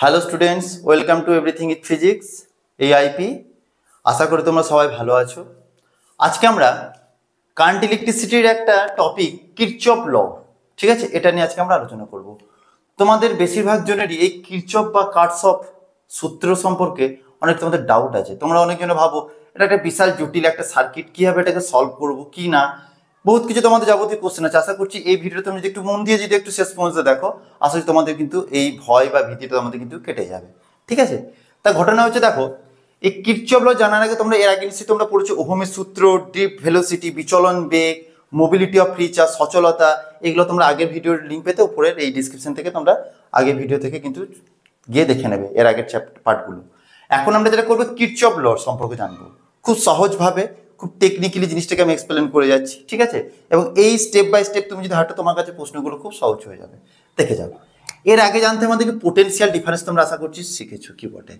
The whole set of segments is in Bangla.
Hello students, welcome to everything with physics AIP. আশা করি তোমরা সবাই ভালো আছো। আজকে আমরা কারেন্ট ইলেকট্রিসিটির একটা টপিক কিরচফ ল, ঠিক আছে, এটা নিয়ে আজকে আমরা আলোচনা করব। তোমাদের বেশিরভাগ জনেরই এই কিরচফ বা কার্টসফ সূত্র সম্পর্কে অনেক তোমাদের ডাউট আছে। তোমরা অনেকজনে ভাবো এটা একটা বিশাল জটিল একটা সার্কিট, কীভাবে এটাকে সলভ করবো কি না, বহুত কিছু তোমাদের যাবতীয় কোশ্চেন আছে। আশা করছি এই ভিডিওটা তুমি যদি একটু মন দিয়ে যদি একটু শেষ পর্যন্ত দেখো, আশা করি তোমাদের কিন্তু এই ভয় বা ভীতিটা তোমাদের কিন্তু কেটে যাবে, ঠিক আছে। তা ঘটনা হচ্ছে, দেখো, এই কিরচফ ল জানার আগে তোমরা এর আগে নিশ্চয়ই তোমরা পড়েছো ওহমের সূত্র, ডিপ ভেলোসিটি, বিচলন বেগ, মোবিলিটি অফ ফ্রি চার্জ, সচলতা। এগুলো তোমরা আগের ভিডিওর লিঙ্ক পেতে উপরের এই ডিসক্রিপশন থেকে তোমরা আগের ভিডিও থেকে কিন্তু গিয়ে দেখে নেবে এর আগের পার্টগুলো। এখন আমরা যেটা করবো কিরচফ ল সম্পর্কে জানবো খুব সহজভাবে, খুব টেকনিক্যালি জিনিসটাকে আমি এক্সপ্লেন করে যাচ্ছি, ঠিক আছে। এবং এই স্টেপ বাই স্টেপ তুমি যদি হাঁটো তোমার কাছে প্রশ্নগুলো খুব সহজ হয়ে যাবে। দেখে যাও। এর আগে জানতে আমাদেরকে পোটেনশিয়াল ডিফারেন্স তোমরা আশা করছি শিখেছো কি বটে।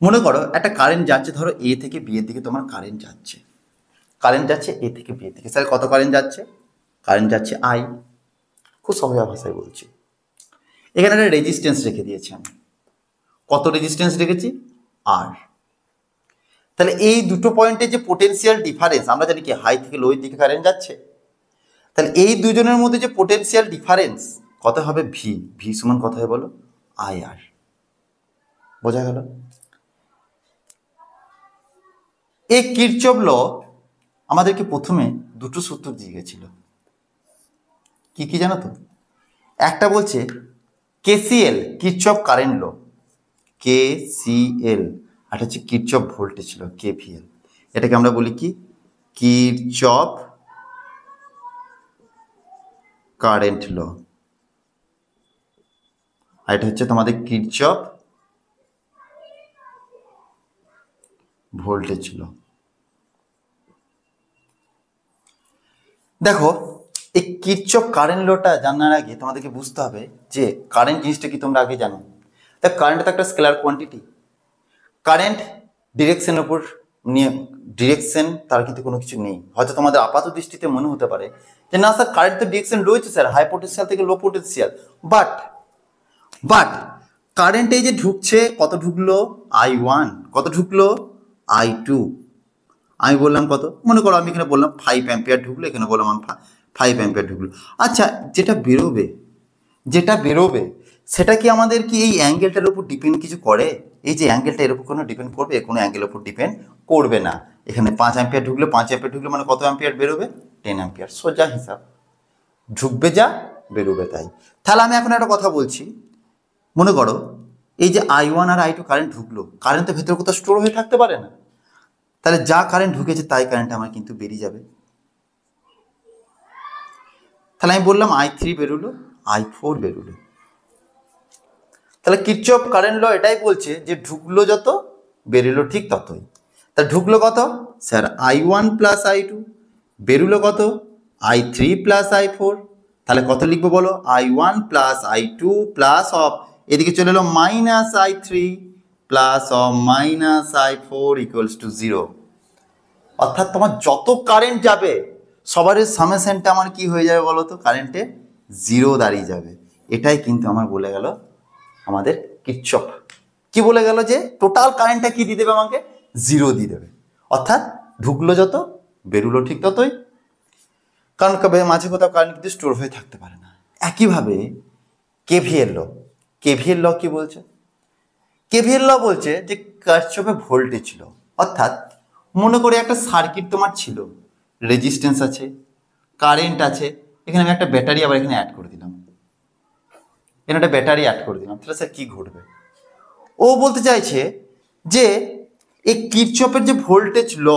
মনে করো একটা কারেন্ট যাচ্ছে, ধরো এ থেকে বি এর দিকে তোমার কারেন্ট যাচ্ছে, এ থেকে বি এর দিকে। স্যার কত কারেন্ট যাচ্ছে? কারেন্ট যাচ্ছে আই। খুব সহজ ভাষায় বলছি, এখানে একটা রেজিস্ট্যান্স রেখে দিয়েছি আমি। কত রেজিস্ট্যান্স রেখেছি? আর। তাহলে এই দুটো পয়েন্টে যে পোটেনশিয়াল ডিফারেন্স, আমরা জানি কি হাই থেকে লোয়ের দিকে কারেন্ট যাচ্ছে, তাহলে এই দুজনের মধ্যে যে পোটেনশিয়াল ডিফারেন্স কত হবে? ভি। ভি সমান কত হয় বলো? আই আর। বোঝা গেল? এই কিরচফ ল আমাদেরকে প্রথমে দুটো সূত্র দিয়ে গেছিল। কি কি জানো তো? একটা বলছে কেসিএল, কিরচফ কারেন্ট ল, কেসিএল, আর হচ্ছে কিরচফ ভোল্টেজ ল, কেভিএল। এটাকে আমরা বলি কি? কিরচফ কারেন্ট ল। আর এটা হচ্ছে তোমাদের কিরচফ ভোল্টেজ ল। দেখো, এই কিরচফ কারেন্ট লটা জানার আগে তোমাদেরকে বুঝতে হবে যে কারেন্ট জিনিসটা কি তোমরা আগে জানো। তা কারেন্ট তো একটা স্কেলার কোয়ান্টিটি। কারেন্ট ডিরেকশনের উপর নিয়ে, ডিরেকশন তার কিন্তু কোনো কিছু নেই। হয়তো তোমাদের আপাত দৃষ্টিতে মনে হতে পারে যে না স্যার, কারেন্ট তো ডিরেকশন রয়েছে স্যার, হাই পোটেনশিয়াল থেকে লো পোটেনশিয়াল। বাট কারেন্ট এই যে ঢুকছে, কত ঢুকলো? I1। কত ঢুকলো? I2। আমি বললাম কত? মনে করো আমি এখানে বললাম 5 অ্যাম্পিয়ার ঢুকলো, এখানে বললাম 5 অ্যাম্পিয়ার ঢুকলো। আচ্ছা, যেটা বেরোবে সেটা কি আমাদের কি এই অ্যাঙ্গেলটার উপর ডিপেন্ড কিছু করে? এই যে অ্যাঙ্গেলটা এর উপর কোনো ডিপেন্ড করবে? কোনো অ্যাঙ্গেলের উপর ডিপেন্ড করবে না। এখানে 5 অ্যাম্পিয়ার ঢুকলো, মানে কত অ্যাম্পিয়ার বেরোবে? 10 অ্যাম্পিয়ার। সোজা হিসাব, ঢুকবে যা বেরোবে তাই। তাহলে আমি এখন একটা কথা বলছি, মনে করো এই যে I1 আর I2 কারেন্ট ঢুকলো, কারেন্ট তো ভেতরে কোথাও স্টোর হয়ে থাকতে পারে না। তাহলে যা কারেন্ট ঢুকেছে তাই কারেন্ট আমার কিন্তু বেরিয়ে যাবে। তাহলে আমি বললাম I3 বেরোলো, I4 বেরোলো। তাহলে কিরচফ কারেন্ট ল এটাই বলছে যে ঢুকলো যত বেরোলো ঠিক ততই। তা ঢুকলো কত? Sir I1 plus I2। বেরোলো কত? I3 plus I4। তাহলে কত লিখবো বলো? I1 plus I2 plus of, এদিকে চলে এলো minus I3 plus of minus I4 equals to 0। অর্থাৎ তোমার যত কারেন্ট যাবে সবার সামেশনটা আমার কি হয়ে যাবে বলো তো? কারেন্টে 0 দাঁড়িয়ে যাবে। এটাই কিন্তু আমার বলে গেল আমাদের কিরচফ। কি বলে গেল? যে টোটাল কারেন্টটা কি দিয়ে দেবে আমাকে? 0 দিয়ে দেবে। অর্থাৎ ঢুকলো যত বেরোলো ঠিক ততই। কারণ কবে মাঝে কোথাও কারেন্ট কিন্তু স্টোর হয়ে থাকতে পারে না। একইভাবে কেভিএল ল কি বলছে? কেভিএল ল বলছে যে কিরচফে ভোল্টেজ ল। অর্থাৎ মনে করে একটা সার্কিট তোমার ছিল, রেজিস্ট্যান্স আছে, কারেন্ট আছে, এখানে আমি একটা ব্যাটারি আবার এখানে অ্যাড করে দিলাম, তাহলে স্যার কি ঘটবে? ও বলতে চাইছে যে এই কিরচফের যে ভোল্টেজ ল,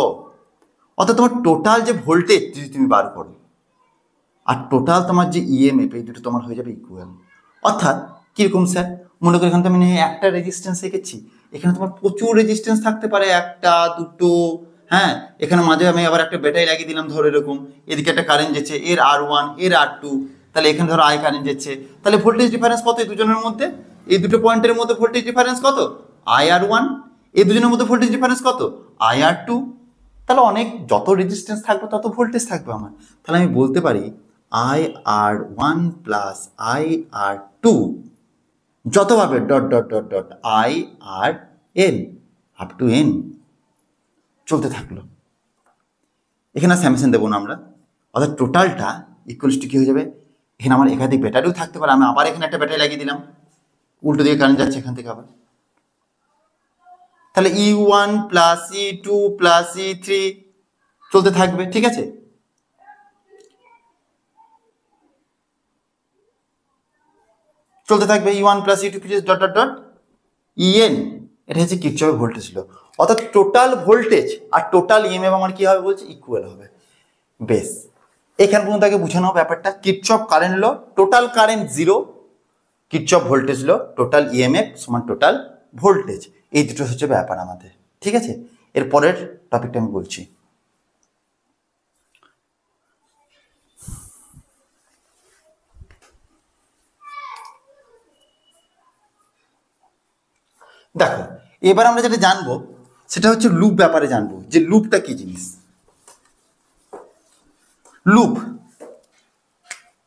অর্থাৎ তোমার টোটাল যে ভোল্টেজ যদি তুমি বার করো আর টোটাল তোমার যে ইএমএফ, এই দুটো তোমার হয়ে যাবে ইকুয়াল। অর্থাৎ কীরকম স্যার? মনে করি এখানে তো আমি একটা রেজিস্ট্যান্স রেখেছি, এখানে তোমার প্রচুর রেজিস্ট্যান্স থাকতে পারে, একটা দুটো, হ্যাঁ। এখানে মাঝে আমি আবার একটা ব্যাটারি লাগিয়ে দিলাম, ধরো এরকম, এদিকে একটা কারেন্ট যাচ্ছে, এর R1 এর R2, তাহলে এখানে ধরো আই কারেন্ট যাচ্ছে। তাহলে ভোল্টেজ ডিফারেন্স কত এই দুজনের মধ্যে? এই দুটো পয়েন্টের মধ্যে ভোল্টেজ ডিফারেন্স কত? IR1। এই দুজনের মধ্যে ভোল্টেজ ডিফারেন্স কত? IR2। তাহলে অনেক যত রেজিস্ট্যান্স থাকবে তত ভোল্টেজ থাকবে আমার। তাহলে আমি বলতে পারি IR1 প্লাস IR2 যতভাবে dot dot dot dot I R N up to N চলতে থাকলো। এখানে স্যামসেন দেবো না আমরা, অর্থাৎ টোটালটা ইকুয়ালস টু কী হয়ে যাবে, এখানে আমার একাধিক ব্যাটারিও থাকতে পারে, আমি আবার এখানে একটা ব্যাটারি লাগিয়ে দিলাম, উল্টো দিকে কারেন্ট যাচ্ছে এখান থেকে আবার, তাহলে E1 plus E2 plus E3 চলতে থাকবে। ঠিক আছে, চলতে থাকবে E1 plus E2 dot dot dot EN। এটা হচ্ছে কিরচফের ভোল্টেজ ল। অর্থাৎ টোটাল ভোল্টেজ আর টোটাল ইএমএফ আমার কি হবে বলছে, ইকুয়াল হবে। বেশ, এখান পর্যন্ত আগে বুঝানো ব্যাপারটা। Kirchhoff current law, total current zero, Kirchhoff voltage law, total EMF সমান টোটাল ভোল্টেজ, এই দুটো হচ্ছে ব্যাপার আমাদের। ঠিক আছে, এর পরের টপিকটা আমি বলছি। দেখো, এবার আমরা যেটা জানবো সেটা হচ্ছে লুপ ব্যাপারে জানবো, যে লুপটা কি জিনিস। লুপ,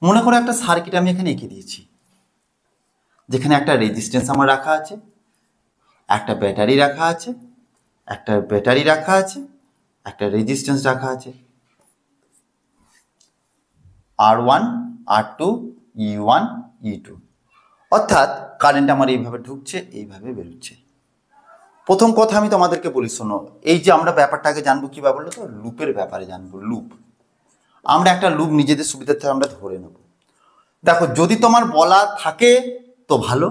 মনে করো একটা সার্কিট আমি এখানে এঁকে দিয়েছি, যেখানে একটা রেজিস্ট্যান্স আমার রাখা আছে, একটা ব্যাটারি রাখা আছে, একটা ব্যাটারি রাখা আছে, একটা রেজিস্ট্যান্স রাখা আছে, R1 R2 E1 E2, অর্থাৎ কারেন্ট আমার এইভাবে ঢুকছে, এইভাবে বেরোচ্ছে। প্রথম কথা আমি তোমাদেরকে বলি, শোনো, এই যে আমরা ব্যাপারটাকে জানবো কিভাবে বলো তো, লুপের ব্যাপারে জানবো। লুপ, আমরা একটা লুপ নিজেদের সুবিধার্থে আমরা ধরে নেব। দেখো, যদি তোমার বলা থাকে তো ভালো,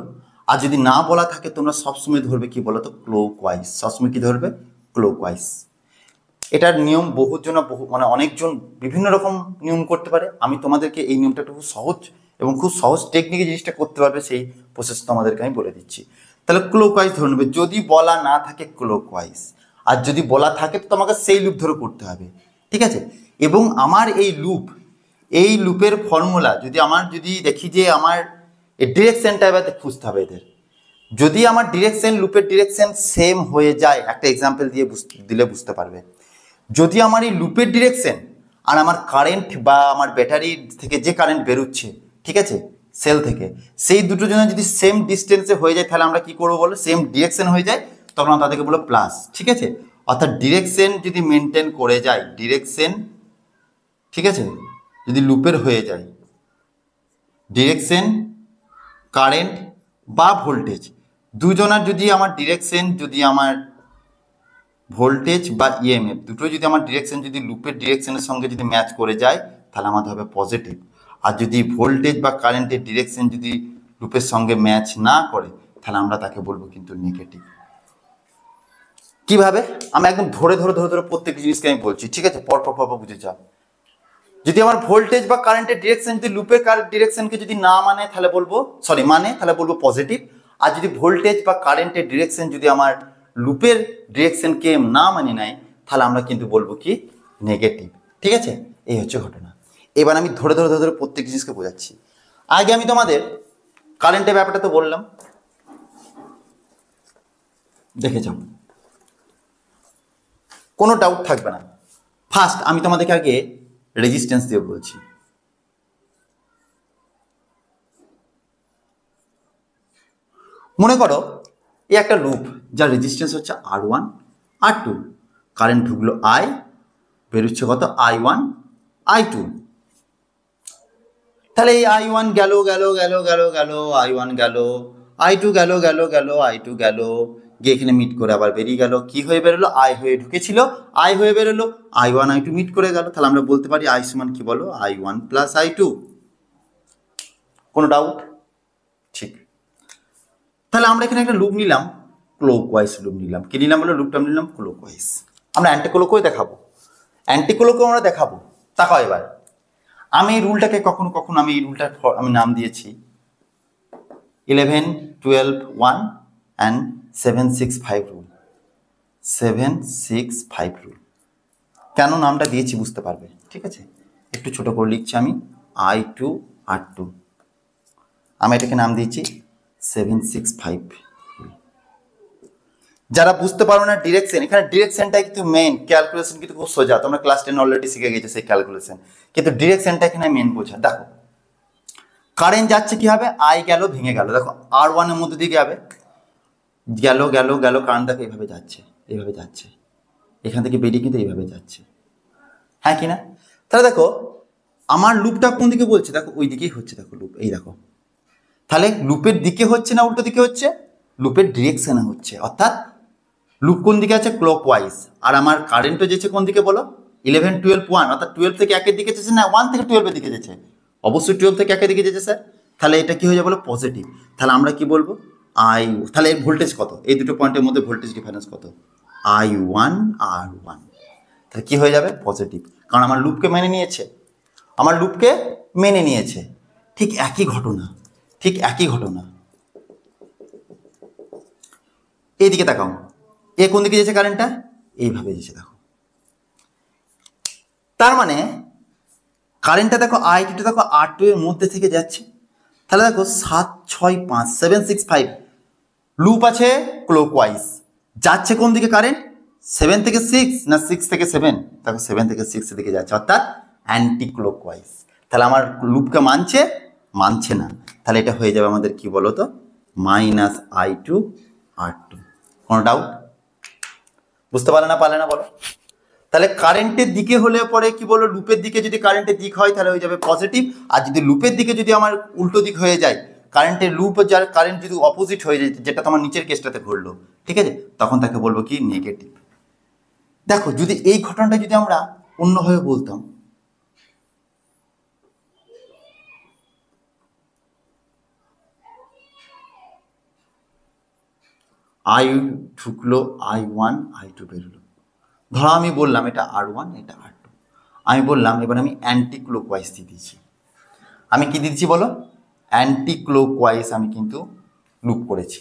আর যদি না বলা থাকে তোমরা সবসময় ধরবে কি বলো তো, ক্লকওয়াইজ। সবসময় কি ধরবে, ক্লকওয়াইজ। এটার নিয়ম বহুজন মানে অনেকজন বিভিন্ন রকম নিয়ম করতে পারে। আমি তোমাদেরকে এই নিয়মটা খুব সহজ এবং খুব সহজ টেকনিকে জিনিসটা করতে পারবে, সেই প্রসেস তোমাদেরকে আমি বলে দিচ্ছি। তাহলে ক্লকওয়াইজ ধরে নেবে, যদি বলা না থাকে ক্লকওয়াইজ, আর যদি বলা থাকে তো তোমাকে সেই লুপ ধরে করতে হবে। ঠিক আছে, এবং আমার এই লুপের ফর্মুলা যদি দেখি যে আমার ডিরেকশনটা এবার খুঁজতে হবে এদের। যদি আমার ডিরেকশন, লুপের ডিরেকশন সেম হয়ে যায়, একটা এক্সাম্পল দিয়ে দিলে বুঝতে পারবে। যদি আমার এই লুপের ডিরেকশন আর আমার কারেন্ট বা আমার ব্যাটারি থেকে যে কারেন্ট বেরোচ্ছে, ঠিক আছে, সেল থেকে, সেই দুটো জন্য যদি সেম ডিস্টেন্সে হয়ে যায়, তাহলে আমরা কি করবো বলো, সেম ডিরেকশন হয়ে যায়, তখন আমরা তাদেরকে বলো প্লাস। ঠিক আছে, অর্থাৎ ডিরেকশন যদি মেনটেন করে যায়, ডিরেকশন, ঠিক আছে, যদি লুপের হয়ে যায়, ডিরেকশন, কারেন্ট বা ভোল্টেজ দুজনার যদি আমার ডিরেকশন, যদি আমার ভোল্টেজ বা ইএমএফ দুটো যদি আমার ডিরেকশন যদি লুপের ডিরেকশনের সঙ্গে যদি ম্যাচ করে যায়, তাহলে আমাদের হবে পজিটিভ। আর যদি ভোল্টেজ বা কারেন্টের ডিরেকশন যদি লুপের সঙ্গে ম্যাচ না করে, তাহলে আমরা তাকে বলবো কিন্তু নেগেটিভ। কিভাবে, আমি একদম ধরে ধরে ধরে ধরে প্রত্যেকটি জিনিসকে আমি বলছি। ঠিক আছে, পরপর বুঝে যাও। যদি আমার ভোল্টেজ বা কারেন্টের ডিরেকশন যদি লুপের ডিরেকশনকে যদি না মানে, তাহলে বলবো তাহলে বলবো পজিটিভ। আর যদি ভোল্টেজ বা কারেন্টের ডিরেকশন যদি আমার লুপের ডিরেকশনকে না মানে নেয়, তাহলে আমরা কিন্তু বলবো কি, নেগেটিভ। ঠিক আছে, এই হচ্ছে ঘটনা। এবার আমি ধরে ধরে ধরে ধরে প্রত্যেক জিনিসকে বোঝাচ্ছি। আগে আমি তোমাদের কারেন্টের ব্যাপারটা তো বললাম, দেখে যাও, কোনো ডাউট থাকবে না। ফার্স্ট আমি তোমাদেরকে আগে রেজিস্ট্যান্স দিয়ে বলছি। মনে করো এই একটা লুপ, যার রেজিস্ট্যান্স হচ্ছে R1 R2, কারেন্ট ঢুকলো I, বেরোচ্ছে কত, I1 I2। তাহলে এই I1 গেল গেল গেল গেল গেল, I1 গেল, I2 গেল গেল গেল, I2 গেল, গিয়ে এখানে মিট করে আবার বেরিয়ে গেল। কি হয়ে বেরোলো, I হয়ে ঢুকেছিল, I হয়ে বেরোলো, I1 I2 মিট করে গেল। তাহলে আমরা বলতে পারি I সমান কি বলো, I1 প্লাস I2। কোনো ডাউট? ঠিক। তাহলে আমরা এখানে একটা লুপ নিলাম, ক্লকওয়াইজ লুপ নিলাম। কি নিলাম বলে, লুপটা নিলাম ক্লকওয়াইজ। আমরা অ্যান্টি ক্লকও দেখাবো, আমরা দেখাবো। তাকাও এবার, আমি এই রুলটাকে কখনো কখনো আমি এই রুলটার আমি নাম দিয়েছি 11 12 1 অ্যান্ড 7 6 5 রুল। 7 6 5 রুল কেন নামটা দিয়েছি বুঝতে পারবে। ঠিক আছে, একটু ছোট করে লিখছি আমি, I2 R2, আমি এটাকে নাম দিয়েছি 7 6 5। যারা বুঝতে পারো না ডিরেকশন, এখানে ডিরেকশনটাই কিন্তু মেন, ক্যালকুলেশন কিন্তু খুব সোজা, তোমরা ক্লাস 10 অলরেডি শিখে গেছো সেই ক্যালকুলেশন, কিন্তু ডিরেকশনটা এখানে মেন বোঝা। দেখো, কারেন্ট যাচ্ছে কি হবে, আই গেল ভেঙে গেল, দেখো R1 এর মধ্যে দিয়ে যাবে, গেল গেল গেল, কারেন্ট দেখো এইভাবে যাচ্ছে, এইভাবে যাচ্ছে, এখান থেকে বেরিয়ে কিন্তু এইভাবে যাচ্ছে, হ্যাঁ কি না? তাহলে দেখো আমার লুপটা কোন দিকে বলছে, দেখো ওই দিকেই হচ্ছে, দেখো লুপ, এই দেখো, তাহলে লুপের দিকে হচ্ছে না উল্টো দিকে হচ্ছে, লুপের ডিরেকশনে হচ্ছে, অর্থাৎ লুপ কোন দিকে আছে, ক্লক ওয়াইজ। আর আমার কারেন্টও যেছে কোন দিকে বলো, 11 12 1, অর্থাৎ 12 থেকে 1 এর দিকে যেছে না 1 থেকে 12 এর দিকে যেছে, অবশ্যই 12 থেকে 1 এর দিকে যেছে স্যার। তাহলে এটা কি হয়ে যাবে বলো, পজিটিভ। তাহলে আমরা কি বলবো, আই, তাহলে এর ভোল্টেজ কত, এই দুটো পয়েন্টের মধ্যে ভোল্টেজ ডিফারেন্স কত, I1 R1, তাহলে কি হয়ে যাবে, পজিটিভ, কারণ আমার লুপকে মেনে নিয়েছে, আমার লুপকে মেনে নিয়েছে। ঠিক একই ঘটনা, ঠিক একই ঘটনা এইদিকে তাকাও, এ কোন দিকে যেছে কারেন্টটা, এইভাবে যেছে, দেখো তার মানে কারেন্টটা দেখো I2 দেখো R2 এর মধ্যে থেকে যাচ্ছে। তাহলে দেখো 7 6 5 7 6 5, লুপ আছে ক্লকওয়াইজ, যাচ্ছে কোন দিকে কারেন্ট, 7 থেকে 6 না 6 থেকে 7, দেখো 7 থেকে 6 এর দিকে যাচ্ছে, অর্থাৎ অ্যান্টি ক্লকওয়াইজ। তাহলে আমার লুপকে মানছে, মানছে না, তাহলে এটা হয়ে যাবে আমাদের কি বলো তো, -I2 R2। কোনো ডাউট, বুঝতে পারলে না বলো? তাহলে কারেন্টের দিকে হলে পরে কি বলো, লুপের দিকে যদি কারেন্টের দিক হয় তাহলে হয়ে যাবে পজিটিভ, আর যদি লুপের দিকে যদি আমার উল্টো দিক হয়ে যায়, কারেন্টের লুপ যার কারেন্ট যদি অপোজিট হয়ে যায়, যেটা তোমার নিচের কেসটাতে ঘটলো, ঠিক আছে, তখন তাকে বলবো কি, নেগেটিভ। দেখো যদি এই ঘটনাটা যদি আমরা অন্যভাবে বলতাম, আই ঢুকলো, I1 I2 বেরোলো, ধরো আমি বললাম এটা R1 এটা R2, আমি বললাম এবার আমি অ্যান্টি ক্লকওয়াইজ দিয়ে দিয়েছি, আমি কি দিচ্ছি বলো, অ্যান্টি ক্লকওয়াইজ আমি কিন্তু লুপ করেছি।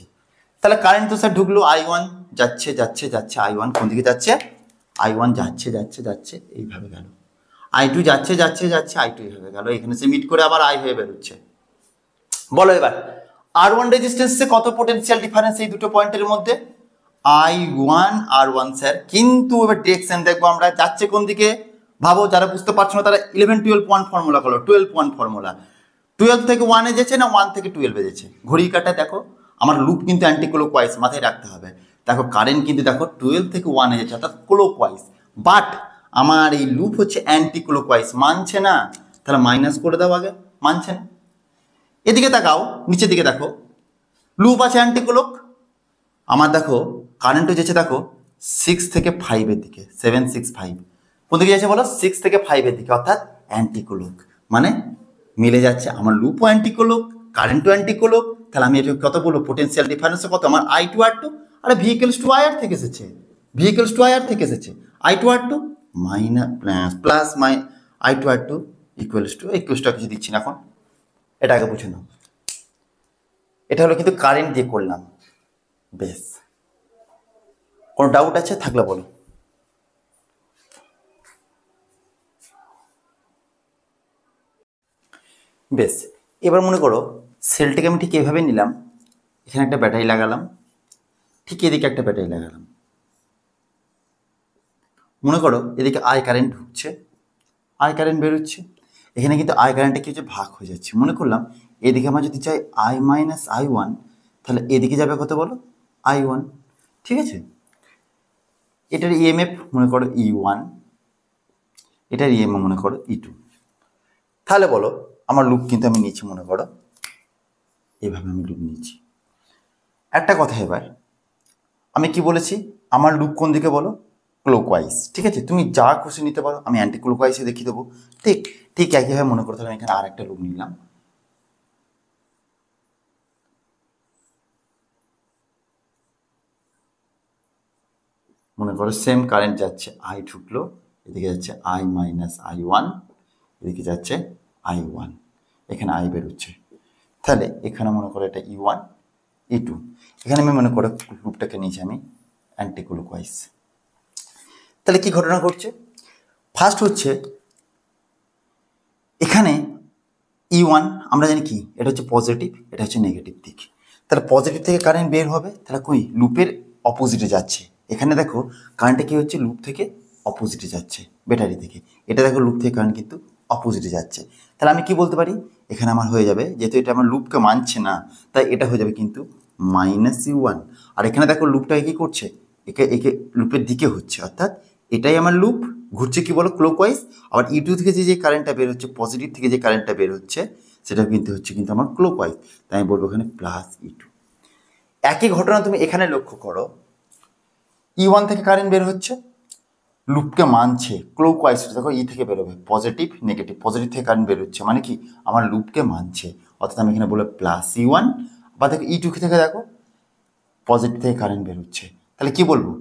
তাহলে কারেন্ট তো স্যার ঢুকলো, I1 যাচ্ছে যাচ্ছে যাচ্ছে, I1 কোন দিকে যাচ্ছে, I1 যাচ্ছে যাচ্ছে যাচ্ছে, এইভাবে গেল, I2 যাচ্ছে যাচ্ছে যাচ্ছে, I2 এইভাবে গেল, এখানে সে মিট করে আবার I হয়ে বেরোচ্ছে। বলো এবার R1 রেজিস্ট্যান্সে কত পোটেনশিয়াল ডিফারেন্স এই দুটো পয়েন্টের মধ্যে, I1 R1 স্যার, কিন্তু এবার ডিরেকশন দেখবো আমরা, যাচ্ছে কোন দিকে, ভাবো যারা বুঝতে পারছো না তারা 11 12 1 ফর্মুলা করো, 12 1 ফর্মুলা, 12 থেকে 1 এ যেছে না 1 থেকে 12 এ যেছে, ঘড়ির কাঁটা দেখো, আমার লুপ কিন্তু অ্যান্টি ক্লকওয়াইজ, মাথায় রাখতে হবে। দেখো কারেন্ট কিন্তু দেখো 12 থেকে 1 এ যেছে, অর্থাৎ ক্লকওয়াইজ, বাট আমার এই লুপ হচ্ছে অ্যান্টি ক্লকওয়াইজ, মানছে না, তাহলে মাইনাস করে দাও আগে, মানছে না। এদিকে তাকাও, নিচের দিকে দেখো, লুপ আছে অ্যান্টি ক্লক, আমার দেখো কারেন্টও যেছে দেখো 6 থেকে 5 এর দিকে, 7 6 5, কোন দিকে যাচ্ছে বলো, 6 থেকে 5 এর দিকে, অর্থাৎ অ্যান্টি ক্লক, মানে মিলে যাচ্ছে, আমার লুপও অ্যান্টি ক্লক, কারেন্টও অ্যান্টি ক্লক, তাহলে আমি এটা কত বলবো, পোটেনশিয়াল ডিফারেন্স কত, আমার I2 R2, আরে ভি টু আই আর থেকে এসেছে, টু আই আর থেকে এসেছে, I2 R2 minus plus I2 R2 equals to কিছু দিচ্ছি না এখন, এটা আগে বুঝে নাও। এটা হলো কিন্তু কারেন্ট দিয়ে করলাম, বেশ, কোনো ডাউট আছে থাকলে বলো। বেশ, এবার মনে করো সেলটিকে আমি ঠিক এভাবে নিলাম, এখানে একটা ব্যাটারি লাগালাম, ঠিক এদিকে একটা ব্যাটারি লাগালাম, মনে করো এদিকে আই কারেন্ট ঢুকছে, আই কারেন্ট বেরোচ্ছে, এখানে কিন্তু আই কারেন্টটা কি হচ্ছে, ভাগ হয়ে যাচ্ছে, মনে করলাম এদিকে আমরা যদি চাই I-I1, তাহলে এদিকে যাবে কত বলো, I1, ঠিক আছে, এটার ইএমএফ মনে করো E1, এটার ইএমএফ মনে করো E2, তাহলে বলো আমার লুপ কিন্তু আমি নিচ্ছি, মনে করো এইভাবে আমি লুপ নিচ্ছি। একটা কথা এবার আমি কি বলেছি, আমার লুপ কোন দিকে বলো, ক্লকওয়াইজ, ঠিক আছে, তুমি যা খুশি নিতে পারো, আমি অ্যান্টি ক্লকওয়াইজে দেখিয়ে দেবো, ঠিক ঠিক একইভাবে মনে করতে হবে, এখানে আর একটা লুপ নিলাম, মনে করো সেম কারেন্ট যাচ্ছে, I ঢুকলো, এদিকে যাচ্ছে I-I1, এদিকে যাচ্ছে I1, এখানে I বেরোচ্ছে, তাহলে এখানে মনে করো এটা E1 E2, এখানে আমি মনে করো লুপটাকে নিয়েছি আমি অ্যান্টি ক্লকওয়াইজ। তাহলে কি ঘটনা ঘটছে, ফার্স্ট হচ্ছে এখানে E1 আমরা জানি কি, এটা হচ্ছে পজিটিভ, এটা হচ্ছে নেগেটিভ দিক, তাহলে পজিটিভ থেকে কারেন্ট বের হবে, তাহলে কই লুপের অপোজিটে যাচ্ছে, এখানে দেখো কারেন্টটা কি হচ্ছে, লুপ থেকে অপোজিটে যাচ্ছে, ব্যাটারি থেকে, এটা দেখো লুপ থেকে কারেন্ট কিন্তু অপোজিটে যাচ্ছে, তাহলে আমি কি বলতে পারি, এখানে আমার হয়ে যাবে, যেহেতু এটা আমার লুপকে মানছে না, তাই এটা হয়ে যাবে কিন্তু -u1। আর এখানে দেখো লুপটাকে কি করছে, একে একে লুপের দিকে হচ্ছে, অর্থাৎ এটাই আমার লুপ ঘুরছে কি বলো ক্লকওয়াইজ। আবার E2 থেকে যে কারেন্টটা বের হচ্ছে, পজিটিভ থেকে যে কারেন্টটা বের হচ্ছে, সেটা কিন্তু হচ্ছে কিন্তু আমার ক্লকওয়াইজ, তাই আমি বলবো এখানে +E2। একই ঘটনা তুমি এখানে লক্ষ্য করো, E1 থেকে কারেন্ট বের হচ্ছে, লুপকে মানছে ক্লকওয়াইজ, দেখো ই থেকে বেরোবে পজিটিভ নেগেটিভ, পজিটিভ থেকে কারেন্ট বেরোচ্ছে মানে কি আমার লুপকে মানছে, অর্থাৎ আমি এখানে বলবো +E1। বা দেখো E2 থেকে দেখো পজিটিভ থেকে কারেন্ট বেরোচ্ছে, তাহলে কি বলবো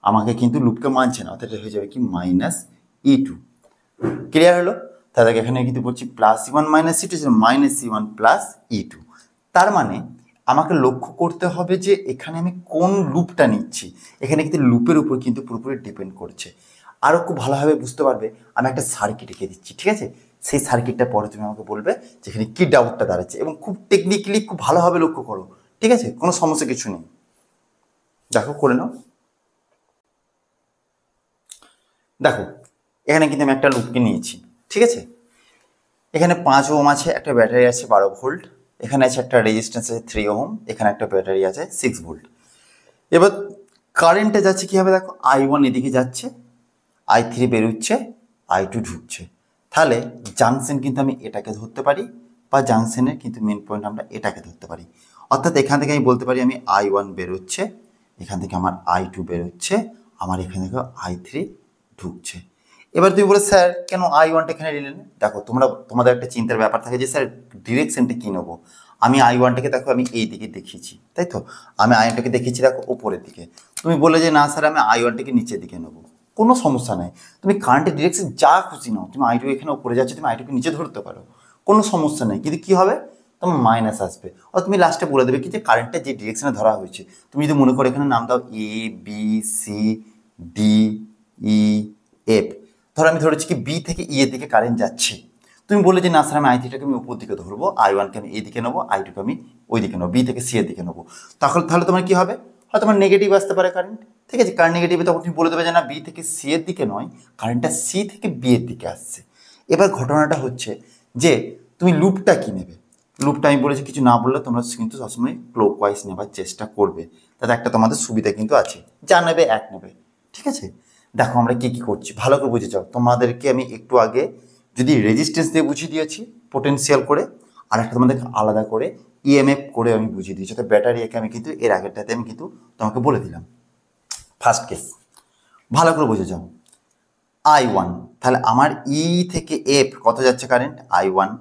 আমাকে কিন্তু লুপকে মানছে না, অর্থাৎ এটা হয়ে যাবে কি -E2। ক্লিয়ার হলো? তাহলে এখানে কিন্তু বলছি +E1 -E2 -E1 +E2। তার মানে আমাকে লক্ষ্য করতে হবে যে এখানে আমি কোন লুপটা নিচ্ছি, এখানে কিন্তু লুপের উপর কিন্তু পুরোপুরি ডিপেন্ড করছে। আরও খুব ভালোভাবে বুঝতে পারবে, আমি একটা সার্কিট এঁকে দিচ্ছি, ঠিক আছে? সেই সার্কিটটা পরে তুমি আমাকে বলবে যেখানে কী ডাউটটা দাঁড়াচ্ছে, এবং খুব টেকনিক্যালি খুব ভালোভাবে লক্ষ্য করো, ঠিক আছে? কোনো সমস্যা কিছু নেই, দেখো করে নাও। দেখো এখানে কিন্তু আমি একটা লুপকে নিয়েছি, ঠিক আছে? এখানে 5 ওহম আছে, একটা ব্যাটারি আছে 12 ভোল্ট, এখানে আছে একটা রেজিস্ট্যান্স আছে 3 ওহম, এখানে একটা ব্যাটারি আছে 6 ভোল্ট। এবার কারেন্টে যাচ্ছে কীভাবে দেখো, I1 এদিকে যাচ্ছে, I3 বেরোচ্ছে, I2 ঢুকছে। তাহলে জাংশন কিন্তু আমি এটাকে ধরতে পারি, বা জাংশনের কিন্তু মেন পয়েন্ট আমরা এটাকে ধরতে পারি। অর্থাৎ এখান থেকে আমি বলতে পারি আমি I1 বেরোচ্ছে, এখান থেকে আমার I2 বেরোচ্ছে, আমার এখান থেকে I3 ঢুকছে। এবার তুমি বলে স্যার কেন I1টা এখানে নিলেন? দেখো তোমাদের একটা চিন্তার ব্যাপার থাকে যে স্যার ডিরেকশনটা কী নেবো। আমি I1টাকে দেখো আমি এই দিকে দেখিয়েছি, তাই তো? আমি I1টাকে দেখিয়েছি দেখো উপরের দিকে। তুমি বলে যে না স্যার আমি I1টাকে নিচের দিকে নেবো, কোনো সমস্যা নাই। তুমি কারেন্টের ডিরেকশন যা খুশি নাও, তুমি I2 এখানে উপরে যাচ্ছে, তুমি I2কে নিচে ধরতে পারো, কোনো সমস্যা নেই। কিন্তু কী হবে, তোমার মাইনাস আসবে। আর তুমি লাস্টে বলে দেবে কি যে কারেন্টের যে ডিরেকশনে ধরা হয়েছে, তুমি যদি মনে করো এখানে নাম দাও A B C D E F, ধরো আমি ধরেছি কি বি থেকে ই এর দিকে কারেন্ট যাচ্ছে, তুমি বলে যে না স্যার আমি I3টাকে আমি উপর দিকে ধরবো, I1কে আমি এই দিকে নেবো, I2কে আমি ওই দিকে নেবো, বি থেকে সি এর দিকে নেবো। তাহলে তোমার কি হবে, হয়তো তোমার নেগেটিভ আসতে পারে কারেন্ট, ঠিক আছে? কারেন্ট নেগেটিভে তখন তুমি বলে দেবে যে না বি থেকে সি এর দিকে নয়, কারেন্টটা সি থেকে বি এর দিকে আসছে। এবার ঘটনাটা হচ্ছে যে তুমি লুপটা কি নেবে। লুপটা আমি বলেছি কিছু না বললে তোমরা কিন্তু সবসময় ক্লকওয়াইজ নেবার চেষ্টা করবে, তাতে একটা তোমাদের সুবিধা কিন্তু আছে, যা নেবে এক নেবে, ঠিক আছে? দেখো আমরা কি কি করছি ভালো করে বুঝে যাও। তোমাদেরকে আমি একটু আগে যদি রেজিস্ট্যান্স দিয়ে বুঝিয়ে দিয়েছি পোটেনশিয়াল করে, আর একটা তোমাদেরকে আলাদা করে ইএমএফ করে আমি বুঝিয়ে দিয়েছি, অর্থাৎ ব্যাটারি একে আমি কিন্তু এর আগেরটাতে আমি কিন্তু তোমাকে বলে দিলাম। ফার্স্ট কেস ভালো করে বুঝে যাও, I1, তাহলে আমার ই থেকে এফ কত যাচ্ছে কারেন্ট I1,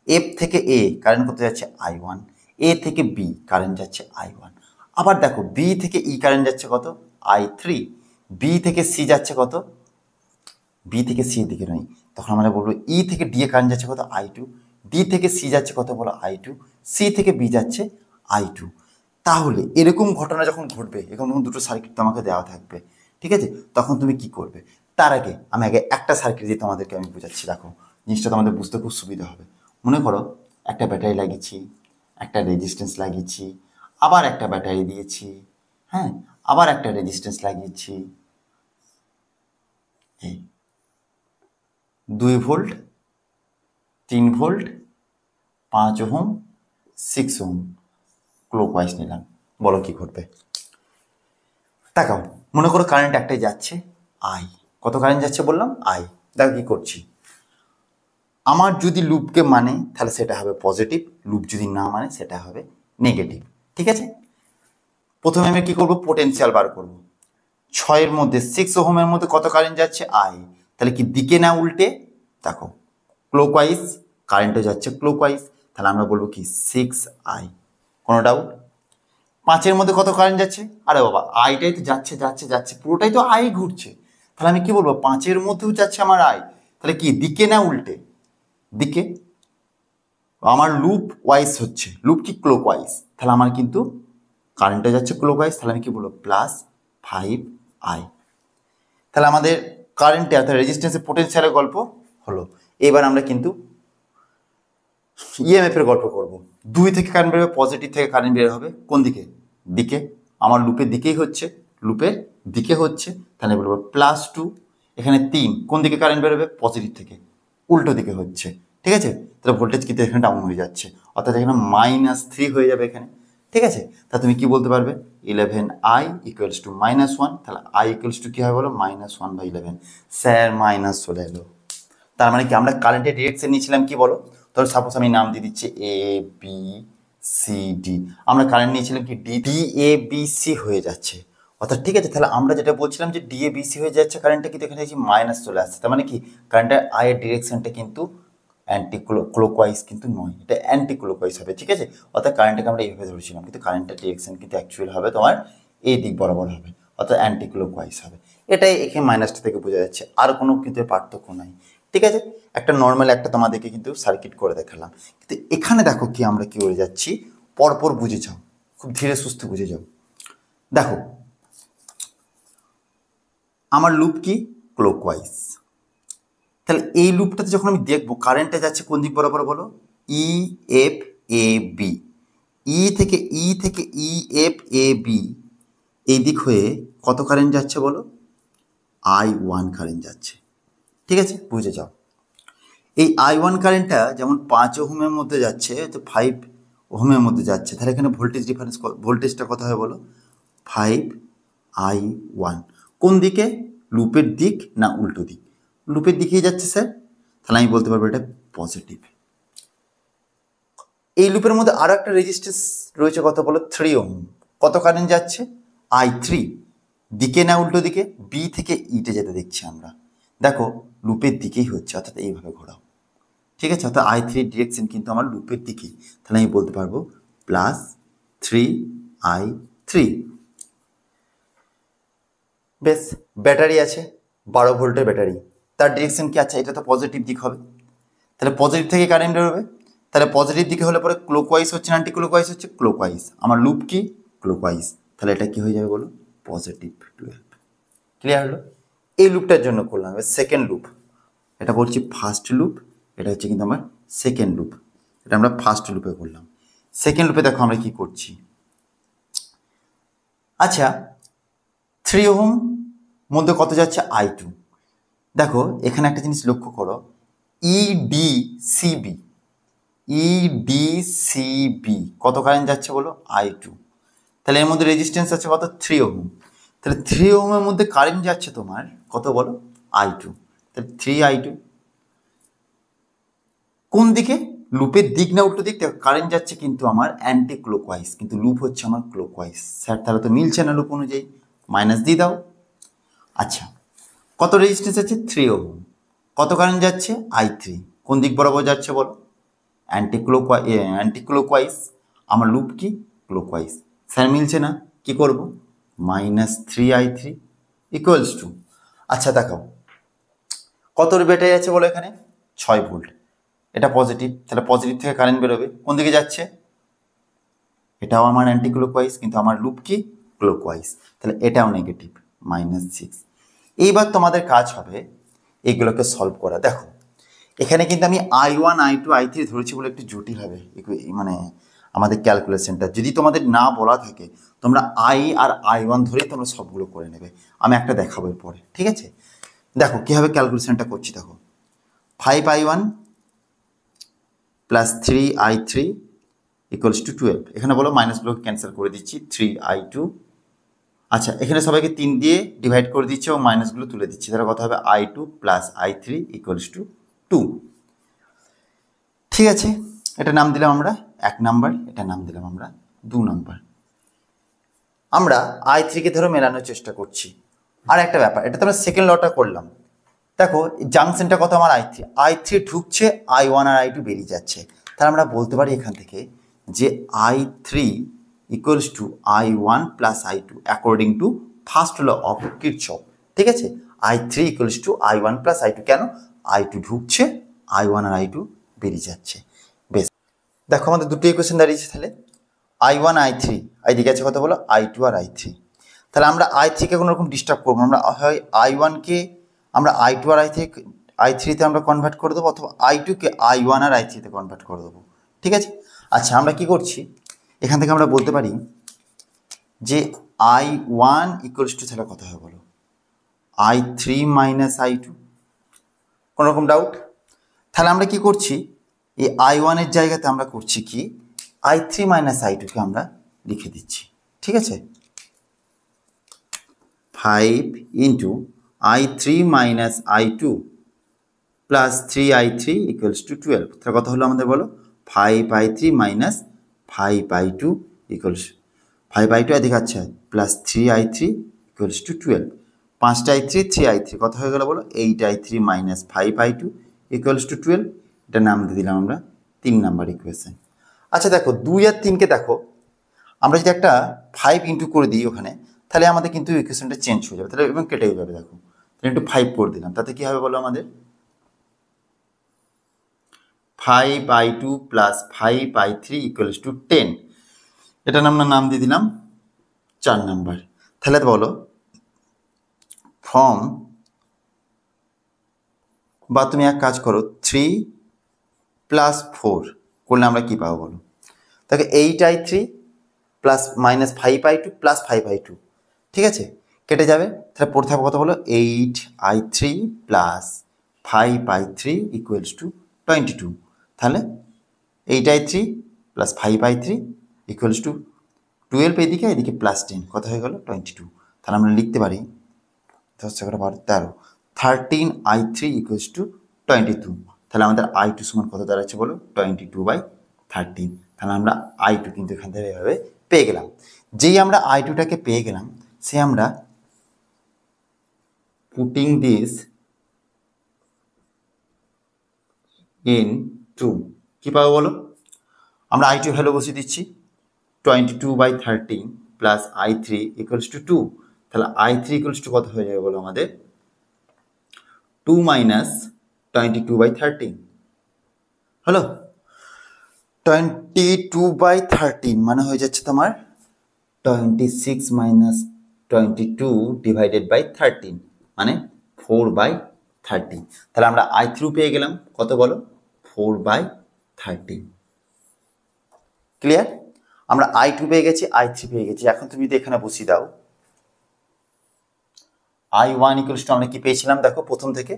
এফ থেকে এ কারেন্ট কত যাচ্ছে I1, এ থেকে বি কারেন্ট যাচ্ছে I1। আবার দেখো বি থেকে ই কারেন্ট যাচ্ছে কত I3, বি থেকে সি যাচ্ছে কত, বি থেকে সি দিকে নয়, তখন আমরা বলবো ই থেকে ডি এ কারেন্ট যাচ্ছে কত I2, ডি থেকে সি যাচ্ছে কত বলো I2, সি থেকে বি যাচ্ছে I2। তাহলে এরকম ঘটনা যখন ঘটবে, এখন তখন দুটো সার্কিট তোমাকে দেওয়া থাকবে, ঠিক আছে? তখন তুমি কি করবে, তার আগে আমি আগে একটা সার্কিট দিয়ে তোমাদেরকে আমি বোঝাচ্ছি, দেখো জিনিসটা তোমাদের বুঝতে খুব সুবিধা হবে। মনে করো একটা ব্যাটারি লাগিয়েছি, একটা রেজিস্ট্যান্স লাগিয়েছি, আবার একটা ব্যাটারি দিয়েছি, হ্যাঁ, আবার একটা রেজিস্ট্যান্স লাগিয়েছি, এই 2 volt, 3 volt, 5 ohm, 6 ohm clockwise নিলাম, বলো কি ঘটবে? তাকাও, মনে করো কারেন্ট একটাই যাচ্ছে আই, কত কারেন্ট যাচ্ছে বললাম আই। দেখো কি করছি, আমার যদি লুপকে মানে তাহলে সেটা হবে পজিটিভ, লুপ যদি না মানে সেটা হবে নেগেটিভ, ঠিক আছে? প্রথমে আমি কি করব, পোটেনশিয়াল বার করব। 6 এর মধ্যে 6 ওহমের মধ্যে কত কারেন্ট যাচ্ছে আই, তাহলে কি দিকে না উল্টে, দেখো ক্লকওয়াইজ কারেন্টও যাচ্ছে ক্লকওয়াইজ, তাহলে আমরা বলবো কি 6I। কোনো ডাউট? 5-এর মধ্যে কত কারেন্ট যাচ্ছে, আরে বাবা আইটাই তো যাচ্ছে যাচ্ছে যাচ্ছে, পুরোটাই তো আই ঘুরছে, তাহলে আমি কি বলবো 5-এর মধ্যেও যাচ্ছে আমার আই, তাহলে কি দিকে না উল্টে, দিকে। আমার লুপ ওয়াইজ হচ্ছে, লুপ কি ক্লকওয়াইজ, তাহলে আমার কিন্তু কারেন্টটা যাচ্ছে ক্লকওয়াইজ, তাহলে আমি কি বলবো +5I। তাহলে আমাদের কারেন্টে অর্থাৎ রেজিস্ট্যান্সের পোটেনশিয়ালের গল্প হলো। এবার আমরা কিন্তু ইএমএফ এর গল্প করব। 2 থেকে কারেন্ট বের হবে, পজিটিভ থেকে কারেন্ট বের হবে কোন দিকে, দিকে। আমার লুপের দিকেই হচ্ছে, লুপের দিকে হচ্ছে, তাহলে বলবো +2। এখানে 3 কোন দিকে কারেন্ট বেরোবে, পজিটিভ থেকে, উল্টো দিকে হচ্ছে, ঠিক আছে, তাহলে ভোল্টেজ কিন্তু এখানে ডাউন হয়ে যাচ্ছে, অর্থাৎ এখানে -3 হয়ে যাবে এখানে। ঠিক আছে, তা তুমি কি বলতে পারবে 11i ইকুয়ালস টু -1, তাহলে i ইকুয়ালস টু কী হয় বলো -1/11। স্যার মাইনাস চলে এলো, তার মানে কি আমরা কারেন্টের ডিরেকশন নিয়েছিলাম কি বলো, ধরো সাপোজ আমি নাম দিয়ে দিচ্ছি এ বি সি ডি, আমরা কারেন্ট নিয়েছিলাম কি ডি এ বি সি হয়ে যাচ্ছে, অর্থাৎ ঠিক আছে, তাহলে আমরা যেটা বলছিলাম যে ডি এ বি সি হয়ে যাচ্ছে কারেন্টটা, কিন্তু এখানে দেখছি মাইনাস চলে আসছে, তার মানে কি কারেন্টের আয়ের ডিরেকশনটা কিন্তু অ্যান্টি ক্লোকওয়াইজ কিন্তু নয়, এটা অ্যান্টি ক্লোকওয়াইজ হবে। ঠিক আছে, অর্থাৎ কারেন্টটাকে আমরা এইভাবে ধরেছিলাম, কিন্তু কারেন্টের ডিরেকশন কিন্তু অ্যাকচুয়াল হবে তোমার এই দিক বরাবর হবে, অর্থাৎ অ্যান্টি ক্লোকওয়াইজ হবে। এটাই এখানে মাইনাসটা থেকে বোঝা যাচ্ছে, আর কোনো কিন্তু পার্থক্য নাই। ঠিক আছে, একটা নর্মাল একটা তোমাদেরকে কিন্তু সার্কিট করে দেখালাম, কিন্তু এখানে দেখো কি আমরা কি করে যাচ্ছি, পরপর বুঝে যাও, খুব ধীরে সুস্থে বুঝে যাও। দেখো আমার লুপ কি ক্লোকওয়াইজ, তাহলে এই লুপটাতে যখন আমি দেখবো কারেন্টটা যাচ্ছে কোন দিক বরাবর বলো, ই এফ এ বি, ই থেকে ই এফ এ বি এই দিক হয়ে কত কারেন্ট যাচ্ছে বলো, I1 কারেন্ট যাচ্ছে। ঠিক আছে, বুঝে যাও। এই I1 কারেন্টটা যেমন 5 ওহমের মধ্যে যাচ্ছে, তো 5 ওহমের মধ্যে যাচ্ছে, তাহলে এখানে ভোল্টেজ ডিফারেন্স, ভোল্টেজটা কত হয় বলো 5I1। কোন দিকে, লুপের দিক না উল্টো দিক, লুপের দিকেই যাচ্ছে স্যার, তাহলে আমি বলতে পারবো এটা পজিটিভ। এই লুপের মধ্যে আরও একটা রেজিস্ট্যান্স রয়েছে কত বলো 3 ওহম, কত কারেন্ট যাচ্ছে I3, দিকে না উল্টো দিকে, বি থেকে ইতে যেতে দেখছি আমরা, দেখো লুপের দিকেই হচ্ছে, অর্থাৎ এইভাবে ঘোরাও। ঠিক আছে, অর্থাৎ I3 ডিরেকশন কিন্তু আমার লুপের দিকেই, তাহলে আমি বলতে পারবো +3I3। বেশ, ব্যাটারি আছে 12 ভোল্টের ব্যাটারি, তার ডিরেকশন কি, আচ্ছা এটা তো পজিটিভ দিক হবে, তাহলে পজিটিভ থেকে কারেন্ট বেরোবে, তাহলে পজিটিভ দিকে হলে পরে ক্লোকওয়াইজ হচ্ছে না অ্যান্টি ক্লোকওয়াইজ হচ্ছে, ক্লোকওয়াইজ, আমার লুপ কি ক্লোকওয়াইজ, তাহলে এটা কি হয়ে যাবে বলো +12। ক্লিয়ার হলো, এই লুপটার জন্য করলাম। এবার সেকেন্ড লুপ, এটা বলছি ফার্স্ট লুপ, এটা হচ্ছে কিন্তু আমার সেকেন্ড লুপ, এটা আমরা ফার্স্ট লুপে করলাম। সেকেন্ড লুপে দেখো আমরা কি করছি, আচ্ছা 3 ওহম মধ্যে কত যাচ্ছে I2, দেখো এখানে একটা জিনিস লক্ষ্য করো, ইডিসিবি, ইডিসিবি কত কারেন্ট যাচ্ছে বলো I2, তাহলে এর মধ্যে রেজিস্ট্যান্স আছে কত 3 ওহম, তাহলে 3 ওহমের মধ্যে কারেন্ট যাচ্ছে তোমার কত বলো I2, তাহলে 3I2। কোন দিকে, লুপের দিক না উল্টো দিক, কারেন্ট যাচ্ছে কিন্তু আমার অ্যান্টি ক্লোকওয়াইজ, কিন্তু লুপ হচ্ছে আমার ক্লোকওয়াইজ, স্যার তাহলে তো মিলছে না লুপ অনুযায়ী, মাইনাস দিয়ে দাও। আচ্ছা কত রেজিস্ট্যান্স আছে 3 ওহম, কত কারেন্ট যাচ্ছে I3, কোন দিক বরাবর যাচ্ছে বলো অ্যান্টি ক্লোকওয়াইজ, আমার লুপ কি ক্লোকওয়াইজ, স্যার মিলছে না, কি করব -3I3 ইকুয়ালস টু, আচ্ছা দেখাও কত ব্যাটারি আছে বলো এখানে 6 ভোল্ট, এটা পজিটিভ, তাহলে পজিটিভ থেকে কারেন্ট বেরোবে, কোন দিকে যাচ্ছে, এটাও আমার অ্যান্টি ক্লোকওয়াইজ, কিন্তু আমার লুপ কি ক্লোকওয়াইজ, তাহলে এটাও নেগেটিভ -6। এইবার তোমাদের কাজ হবে এগুলোকে সলভ করা। দেখো এখানে কিন্তু আমি I1 I2 I3 ধরেছি বলে একটু জটিল হবে, মানে আমাদের ক্যালকুলেশনটা যদি তোমাদের না বলা থাকে তোমরা I আর I1 ধরেই তোমরা সবগুলো করে নেবে, আমি একটা দেখাবো পরে। ঠিক আছে, দেখো কীভাবে ক্যালকুলেশনটা করছি, দেখো 5I1 + 3I3 ইকুয়ালস টু 12, এখানে বলো মাইনাসগুলোকে ক্যান্সেল করে দিচ্ছি 3I2, আচ্ছা এখানে সবাইকে 3 দিয়ে ডিভাইড করে দিচ্ছি এবং মাইনাসগুলো তুলে দিচ্ছি, তাহলে কত হবে I2 + I3 ইকুয়ালস টু 2। ঠিক আছে, এটা নাম দিলাম আমরা 1 নাম্বার, এটা নাম দিলাম আমরা 2 নাম্বার। আমরা I3কে ধরো মেলানোর চেষ্টা করছি। আর একটা ব্যাপার, এটা তো আমরা সেকেন্ড লটা করলাম, দেখো জাংশনটা কত আমার I3 ঢুকছে, I1 আর I2 বেরিয়ে যাচ্ছে, তাহলে আমরা বলতে পারি এখান থেকে যে I3 equals to I1 + I2 according to first law of Kirchhoff. ঠিক আছে, I3 equals to I1 + I2, কেন I2 ঢুকছে, I1 আর I2 বেরিয়ে যাচ্ছে। বেশ, দেখো আমাদের দুটো ইকুয়েশন দাঁড়িয়েছে, তাহলে I1 I3, এইদিকে আছে কত বলো I2 আর I3, তাহলে আমরা I3কে কোনো রকম ডিস্টার্ব করবো না, আমরা হয় I1কে আমরা I2 আর I3তে আমরা কনভার্ট করে দেবো, অথবা I2কে I1 আর I3তে কনভার্ট করে দেবো। ঠিক আছে, আচ্ছা আমরা কি করছি এখান থেকে আমরা বলতে পারি যে I1 ইকুয়ালস টু, তাহলে কত হবে বলো I3 - I2, কোনো রকম ডাউট, তাহলে আমরা কি করছি, এই i1 এর জায়গাতে আমরা করছি কি i3 মাইনাস i2 কে আমরা লিখে দিচ্ছি। ঠিক আছে, 5 into i3 minus i2 plus 3i3 equals to 12। তাহলে কত হলো আমাদের বলো, 5i3 minus 5i2 equals 5i2 এদিকে আচ্ছা plus 3i3 equals to 12। 5i3 3i3 কত হয়ে গেল বলো, 8i3 minus 5i2 equals to 12। এটা নাম দিয়ে দিলাম আমরা 3 নাম্বার ইকুয়েশন। আচ্ছা দেখো 2 আর 3কে দেখো, আমরা যদি একটা 5 ইন্টু করে দিই ওখানে, তাহলে আমাদের কিন্তু ইকুয়েশনটা চেঞ্জ হয়ে যাবে, তাহলে এবং কেটে যাবে। দেখো তাহলে একটু 5 করে দিলাম, তাতে কী হবে বলো আমাদের, 5i2 plus 5i3 equals to 10। এটার আমরা নাম দিয়ে দিলাম 4 নাম্বার। তাহলে বলো ফ্রম, বা তুমি এক কাজ করো 3 প্লাস 4 করলে আমরা কী পাবো বলো, তাকে 8i3 plus minus 5i2 plus 5i2, ঠিক আছে, কেটে যাবে। তাহলে পড়ে থাকবে কত বলো, 8i3 plus 5i3 equals to 22। তাহলে 8i3 plus 5i3 equals to 12, এদিকে এদিকে প্লাস 10, কত হয়ে গেল 22। তাহলে আমরা লিখতে পারি 10 × 12 13, 13i3 ইকুয়ালস টু 22। তাহলে আমাদের i2 সমান কত দাঁড়াচ্ছে বলো, 22/13। তাহলে আমরা i2 কিন্তু এখান থেকে এভাবে পেয়ে গেলাম। যেই আমরা i2টাকে পেয়ে গেলাম, সে আমরা পুটিং দিস ইন টু কী পাবো বলো, আমরা i2 ভ্যালু বসিয়ে দিচ্ছি 22/13 প্লাস i3 ইকুয়ালস টু 2। তাহলে i3 ইকুয়ালস টু কত হয়ে যাবে বলো আমাদের, 2 মাইনাস 22/13 হলো। 22/13 মানে হয়ে যাচ্ছে তোমার 26 মাইনাস 22 ডিভাইডেড বাই 13 মানে 4/13। তাহলে আমরা i3 পেয়ে গেলাম কত বলো, 4/13। ক্লিয়ার? আমরা i2 পেয়ে গেছি, i3 পেয়ে গেছি। এখন তুমি যদি এখানে বসিয়ে দাও i1 ইকুয়ালস টু আমরা কি পেয়েছিলাম দেখো প্রথম থেকে,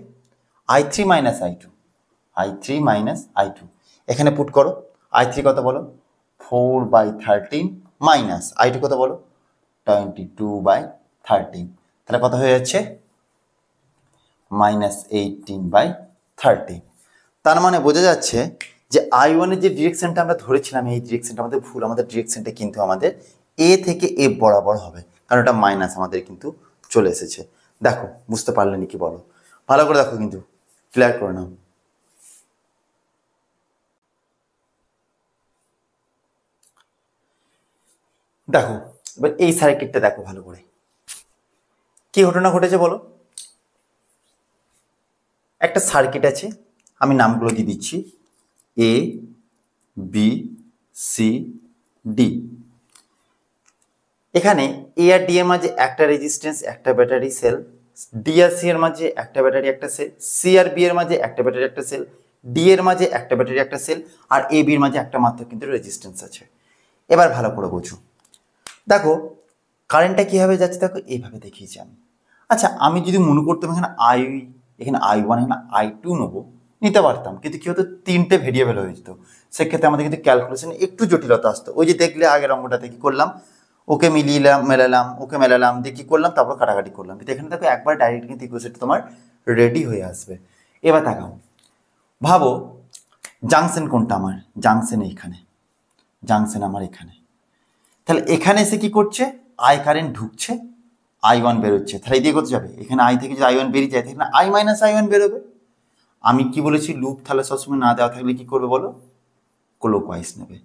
i3 মাইনাস i2 এখানে পুট করো। i3 কত বলো, 4/13 মাইনাস i2 কত বলো, 22/13। তাহলে কত হয়ে যাচ্ছে, মাইনাস 18/13। তার মানে বোঝা যাচ্ছে যে i1 এর যে ডিরেকশনটা আমরা ধরেছিলাম, এই ডিরেকশনটা আমাদের ভুল। আমাদের ডিরেকশনটা কিন্তু আমাদের a থেকে f বরাবর হবে, কারণ এটা মাইনাস আমাদের কিন্তু চলে এসেছে। দেখো বুঝতে পারলে নাকি বলো, ভালো করে দেখো কিন্তু, ক্লিয়ার করে নাও। দেখো এবার এই সার্কিটটা দেখো ভালো করে, কি ঘটনা ঘটেছে বলো। একটা সার্কিট আছে, আমি নামগুলো দিয়ে দিচ্ছি, এ বি সি ডি। এখানে এ আর ডি এর মাঝে একটা রেজিস্ট্যান্স, একটা ব্যাটারি সেল, ডি আর সি এর মাঝে একটা ব্যাটারি একটা সেল, সি আর বি এর মাঝে একটা ব্যাটারি একটা সেল, ডি এর মাঝে একটা ব্যাটারি একটা সেল, আর এ বির মাঝে একটা মাত্র কিন্তু রেজিস্ট্যান্স আছে। এবার ভালো করে বোঝো, দেখো কারেন্টটা কীভাবে যাচ্ছে, দেখো এইভাবে দেখিয়েছি আমি। আচ্ছা আমি যদি মনে করতাম এখানে এখানে i1 এখানে i2 নেবো, নিতে পারতাম, কিন্তু কী হতো, 3টে ভেরিয়েবল হয়ে যেত। সেক্ষেত্রে আমাদের কিন্তু ক্যালকুলেশনে একটু জটিলতা আসতো। ওই যে দেখলে আগের অঙ্কটাতে কী করলাম, ওকে মেলালাম দিয়ে কী করলাম, তারপর কাটাকাটি করলাম। কিন্তু এখানে দেখো একবার ডাইরেক্ট কিন্তু ইকুয়েশনটা তোমার রেডি হয়ে আসবে। এবার তাকাও, ভাবো জাংশন কোনটা আমার, জাংশন এইখানে, জাংশন আমার এখানে। তাহলে এখানে এসে কি করছে, আই কারেন্ট ঢুকছে, i1 বেরোচ্ছে। তাহলে এদিকে কোথায় যাবে, এখানে i থেকে যদি i1 বেরিয়ে যায় তাহলে i মাইনাস i1 বেরোবে। আমি কি বলেছি, লুপ তাহলে সবসময় না দেওয়া থাকলে কি করবে বলো, ক্লকওয়াইজ নেবে।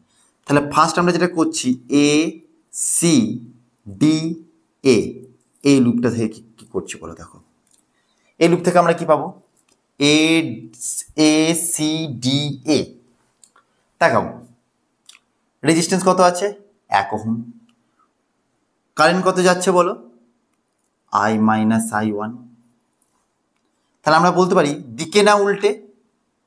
তাহলে ফার্স্ট আমরা যেটা করছি, এ সি ডি এ, এই লুপটা থেকে কি করছি বলো, দেখো এই লুপ থেকে আমরা কি পাবো, এ সি ডি এ। দেখাও রেজিস্ট্যান্স কত আছে, 1 ওহম। কারেন্ট কত যাচ্ছে বলো, i মাইনাস i1। তাহলে আমরা বলতে পারি দিকে না উল্টে,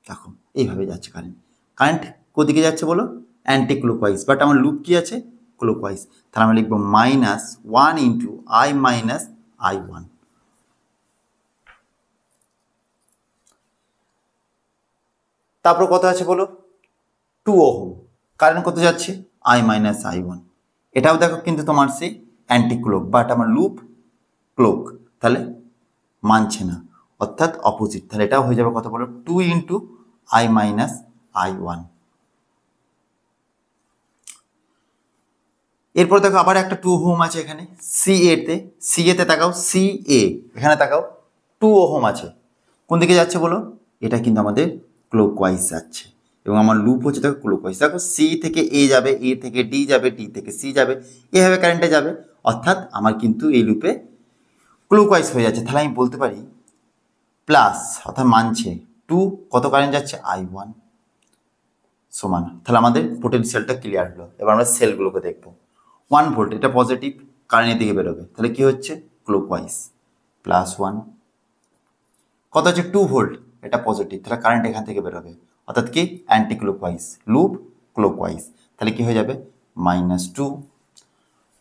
দেখো এইভাবে যাচ্ছে কারেন্ট। কারেন্ট কোদিকে যাচ্ছে বলো, অ্যান্টি ক্লকওয়াইজ, বাট আমার লুপ কি আছে, ক্লকওয়াইজ। তাহলে আমরা লিখবো -1 ইন্টু i মাইনাস i1। তারপর কত আছে বলো 2 ওহম, কারেন্ট কত যাচ্ছে I মাইনাস I1। এটাও দেখো কিন্তু তোমার সেই অ্যান্টি ক্লক, বাট আমার লুপ ক্লক, তাহলে মানছে না, অর্থাৎ অপোজিট। তাহলে এটাও হয়ে যাবে কত বলো 2 ইন্টু I মাইনাস I1। এরপর দেখো আবার একটা 2 ওহম আছে এখানে সিএতে তাকাও, সিএ এখানে তাকাও 2 ওহম আছে, কোন দিকে যাচ্ছে বলো, এটা কিন্তু আমাদের ক্লকওয়াইজ যাচ্ছে এবং আমার লুপ হচ্ছে দেখো ক্লকওয়াইজ। দেখো সি থেকে এ যাবে, এ থেকে ডি যাবে, ডি থেকে সি যাবে, এভাবে কারেন্টে যাবে, অর্থাৎ আমার কিন্তু এই লুপে ক্লকওয়াইজ হয়ে যাচ্ছে। তাহলে আমি বলতে পারি প্লাস, অর্থাৎ মানছে 2 কত কারেন্ট যাচ্ছে I1 সমান, তাহলে আমাদের পোটেনশিয়ালটা ক্লিয়ার হলো। এবার আমরা সেলগুলোকে দেখবো। 1 ভোল্ট এটা পজিটিভ, কারেন্টের দিকে বেরোবে, তাহলে কি হচ্ছে ক্লকওয়াইজ +1। কত হচ্ছে 2 ভোল্ট এটা পজিটিভ, তাহলে কারেন্ট এখান থেকে বেরোবে, অর্থাৎ কি অ্যান্টি ক্লকওয়াইজ, লুপ ক্লকওয়াইজ, তাহলে কি হয়ে যাবে -2।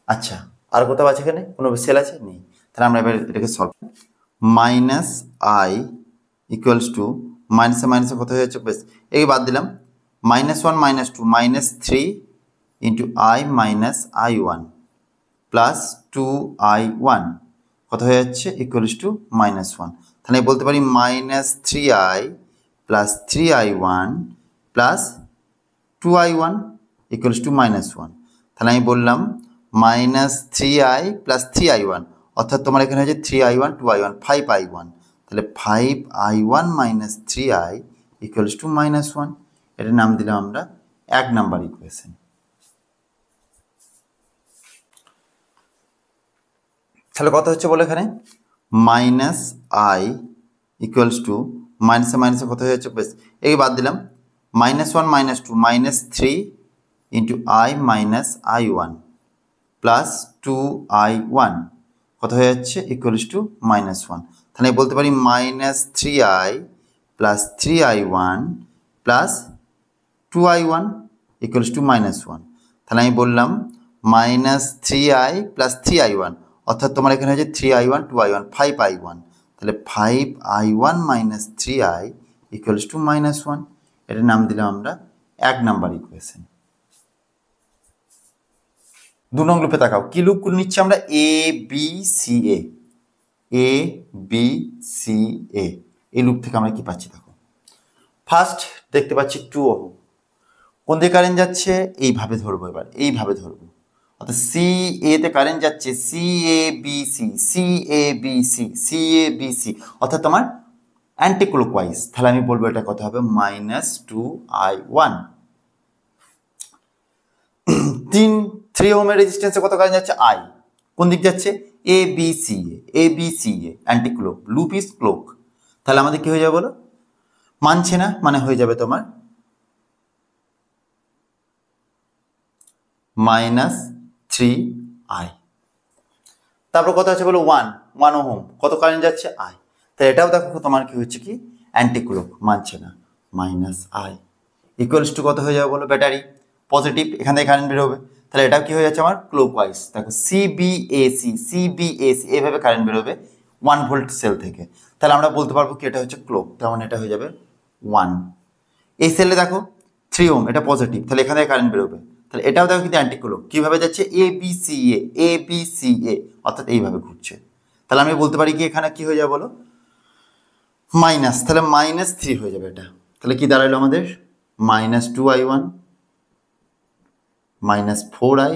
আচ্ছা, আর কোথাও আছে এখানে কোনো সেল আছে নেই, তাহলে আমরা এবার এটাকে সলভ -I ইকুয়ালস টু মাইনাসে মাইনাসে কত হয়ে যাচ্ছে বেশ, এই বাদ দিলাম -1 -2 -3 into I minus I1 plus 2I1 কত হয়ে যাচ্ছে ইকুয়ালস টু -1। তাহলে বলতে পারি -3I plus 3I1 plus 2I1 equals to -1। তাহলে আমি বললাম -3I প্লাস 3I1, অর্থাৎ তোমার এখানে হচ্ছে 3I1 2I1 5I1, তাহলে 5I1 minus 3I equals to -1। এটার নাম দিলাম আমরা 1 নাম্বার ইকুয়েশন। তাহলে কত হচ্ছে বলো এখানে -I ইকুয়ালস টু মাইনাসে মাইনাসে কত হয়ে যাচ্ছে বেশ, এই বাদ দিলাম -1 -2 -3 into I minus I1 plus 2I1 কত হয়ে যাচ্ছে ইকুয়ালস টু -1। তাহলে বলতে পারি -3I plus 3I1 plus 2I1 equals to -1। তাহলে আমি বললাম -3I প্লাস 3I1, অর্থাৎ তোমার এখানে হচ্ছে 3I1 2I1 5I1, তাহলে 5I1 minus 3I equals to -1। এটার নাম দিলাম আমরা 1 নাম্বার ইকুয়েশন। 2 নং লুপে তাকাও, কি লুপ করে নিচ্ছি আমরা ABCA, ABCA এই লুপ থেকে আমরা কি পাচ্ছি দেখো। ফার্স্ট দেখতে পাচ্ছি 2 ওহম, কোন দিকে কারেন্ট যাচ্ছে এইভাবে ধরবো, এবার এইভাবে ধরবো, অর্থাৎ CA-তে কারেন্ট যাচ্ছে CABC, অর্থাৎ তোমার অ্যান্টি ক্লকওয়াইজ। তাহলে আমি বলবো এটা কত হবে -2I1। 3 ওহমের রেজিস্ট্যান্সে কত কারেন্ট যাচ্ছে I, কোন দিক যাচ্ছে ABCA anti clock, loop is clock, তাহলে আমাদের কি হয়ে যাবে বলো, মানছে না, মানে হয়ে যাবে তোমার -3I। তারপর কত আছে বলো 1 ওহম, কত কারেন্ট যাচ্ছে I, তাহলে এটাও দেখো তোমার কি হচ্ছে কি অ্যান্টি ক্লক, মানছে না, -I ইকুয়ালস টু কত হয়ে যাবে বলো, ব্যাটারি পজিটিভ, এখান থেকে কারেন্ট বেরোবে, তাহলে এটাও কি হয়ে যাচ্ছে আমার ক্লকওয়াইজ। দেখো CBAC এইভাবে কারেন্ট বেরোবে 1 ভোল্ট সেল থেকে, তাহলে আমরা বলতে পারবো কি এটা হচ্ছে ক্লক, তেমন এটা হয়ে যাবে 1। এই সেলে দেখো 3 ওহম, এটা পজিটিভ, তাহলে এখান থেকে কারেন্ট বেরোবে, তাহলে এটাও দেখো কিন্তু অ্যান্টি ক্লক, কীভাবে যাচ্ছে ABCA, অর্থাৎ এইভাবে ঘুরছে, তাহলে আমি বলতে পারি কি এখানে কি হয়ে যাবে বলো মাইনাস, তাহলে -3 হয়ে যাবে এটা, তাহলে কি দাঁড়ালো আমাদের -2I1 -4I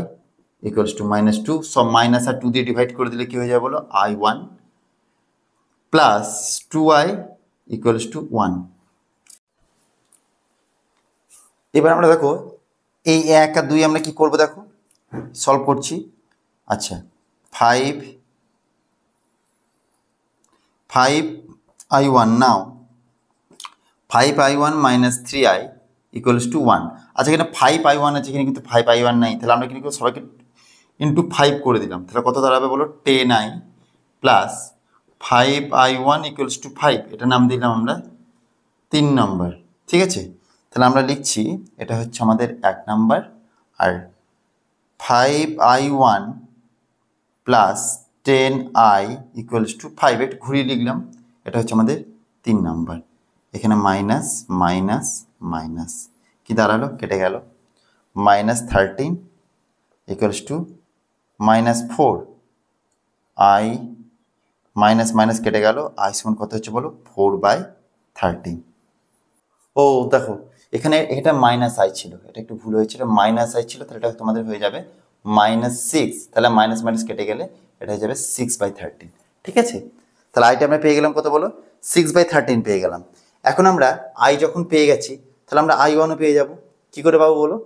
ইকুয়ালস টু -2, সব মাইনাস আর 2 দিয়ে ডিভাইড করে দিলে কি হয়ে যাবে বলো I1 plus 2I equals to 1। এবার আমরা দেখো এই 1 আর 2 আমরা কি করব দেখো, সলভ করছি। আচ্ছা 5I1 now 5I1 minus 3I equals to 1। আচ্ছা এখানে 5I1 আছে, এখানে কিন্তু 5I1 নাই, তাহলে আমরা কিন্তু সবাইকে ইন্টু 5 করে দিলাম, তাহলে কত দাঁড়াবে বলো 10I plus 5I1 equals to 5, এটা নাম দিলাম আমরা 3 নম্বর, ঠিক আছে। তাহলে আমরা লিখছি এটা হচ্ছে আমাদের 1 নাম্বার, আর 5I1 plus 10I equals to 5, একটু ঘুরিয়ে লিখলাম, এটা হচ্ছে আমাদের 3 নাম্বার। এখানে মাইনাস মাইনাস মাইনাস কি দাঁড়ালো, কেটে গেল। -13 equals to -4 I minus minus কেটে গেল, আই সমান কত হচ্ছে বলো, 4/13। ও দেখো এখানে এটা মাইনাস আই ছিল, এটা একটু ভুল হয়েছিল, মাইনাস আই ছিল, তাহলে এটা তোমাদের হয়ে যাবে -6, তাহলে মাইনাস মাইনাস কেটে গেলে এটা হয়ে যাবে 6/13। ঠিক আছে, তাহলে আইটা আমরা পেয়ে গেলাম কত বলো, 6/13 পেয়ে গেলাম। এখন আমরা আই যখন পেয়ে গেছি, তাহলে আমরা I1ও পেয়ে যাব। কি করে পাবো বলো,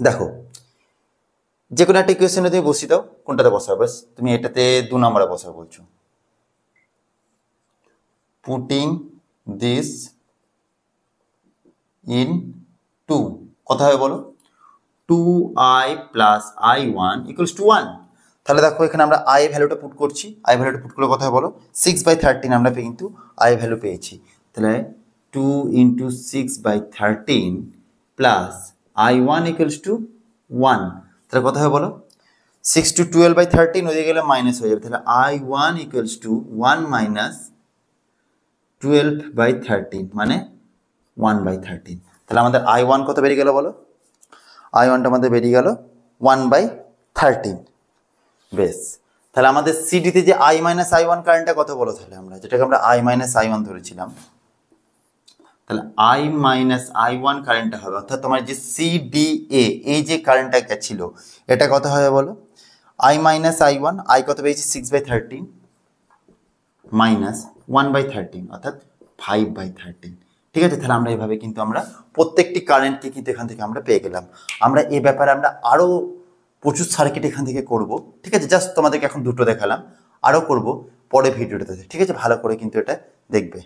দেখো যে কোনো একটা ইকুয়েশনে তুমি বসিয়ে দাও, কোনটাতে বসাবো, বাস তুমি এটাতে 2 নম্বরে বসাবো বলছো। পুটিং দিস ইন 2 কত হবে বলো, 2i + I1 = 1। তাহলে দেখো এখানে আমরা আই ভ্যালুটা পুট করছি, আই ভ্যালুটা পুট করলে কথা বলো 6/13 আমরা কিন্তু আই ভ্যালু পেয়েছি। তাহলে 2 × 6/13 + I1 = 1, তাহলে কথা হবে বলো 6 to 12/13 ওদিকে গেলে মাইনাস হয়ে যাবে, তাহলে I1 = 1 - 12/13 মানে 1/13। তাহলে আমাদের I1 কত বেরিয়ে গেল বলো, I1টা আমাদের বেরিয়ে গেল 1/13। বেশ, তাহলে আমাদের সিডিতে যে I - I1 কারেন্টটা কত বলো, তাহলে আমরা যেটাকে আমরা I - I1 ধরেছিলাম, তাহলে I - I1 কারেন্টটা হবে, অর্থাৎ তোমার যে CDA এই যে কারেন্টটা গেছিল এটা কত হবে বলো, I - I1, I কত পেয়েছি 6/13 -1/13 অর্থাৎ 5/13। ঠিক আছে, তাহলে আমরা এইভাবে কিন্তু আমরা প্রত্যেকটি কারেন্টকে কিন্তু এখান থেকে আমরা পেয়ে গেলাম। আমরা এই ব্যাপারে আমরা আরও প্রচুর সার্কিট এখান থেকে করব। ঠিক আছে, জাস্ট তোমাদেরকে এখন দুটো দেখালাম, আরও করব পরে ভিডিওটাতে। ঠিক আছে, ভালো করে কিন্তু এটা দেখবে।